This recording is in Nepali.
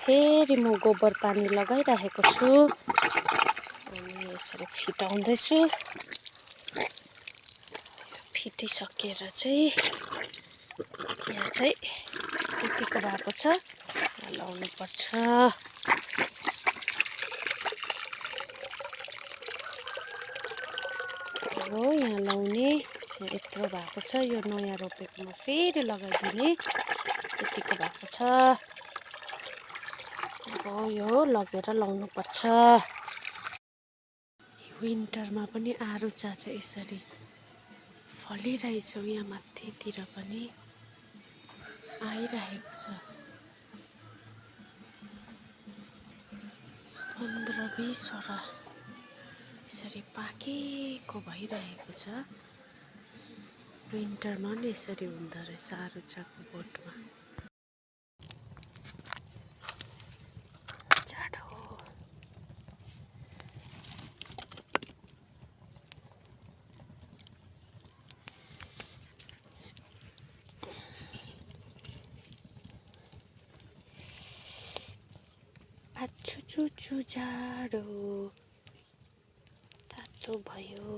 फेरि म गोबर पानी लगाइरहेको छु अनि यसरी फिटाउँदैछु। फिटिसकेर चाहिँ यहाँ चाहिँ यतिको भएको छ, लाउनु पर्छ। हो यहाँ लाउने यत्रो भएको छ, यो नयाँ रोपेकोमा फेरि लगाइदिने यतिको भएको छ। अब यो लगेर लाउनु पर्छ। विन्टरमा पनि आरुचा चाहिँ यसरी फलिरहेछौँ, यहाँ माथितिर पनि आइरहेको छ। 15-20 वटा यसरी पाकेको भइरहेको छ। विन्टरमा नि यसरी हुँदो रहेछ आरुचाको बोटमा। जाडो आछु जाडो तातो भयो।